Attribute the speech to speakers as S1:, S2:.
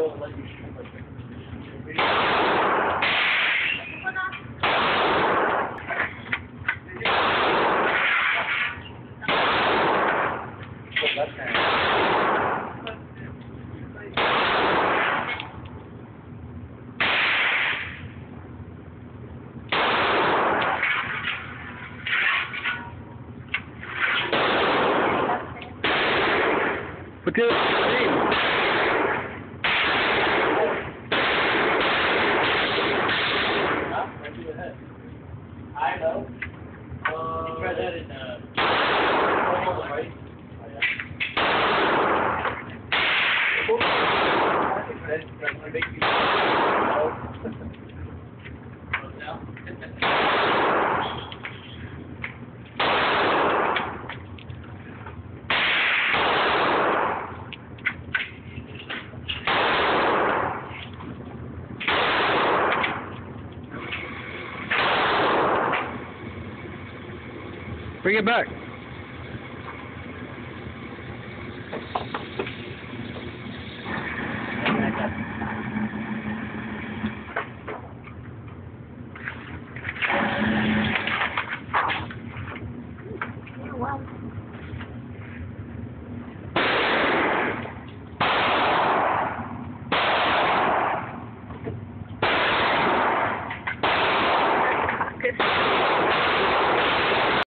S1: won't let you shoot like that. Left hand.
S2: Look at it.
S1: Right to the head. I know. You try that in right? That's gonna make you now.
S2: Bring it back.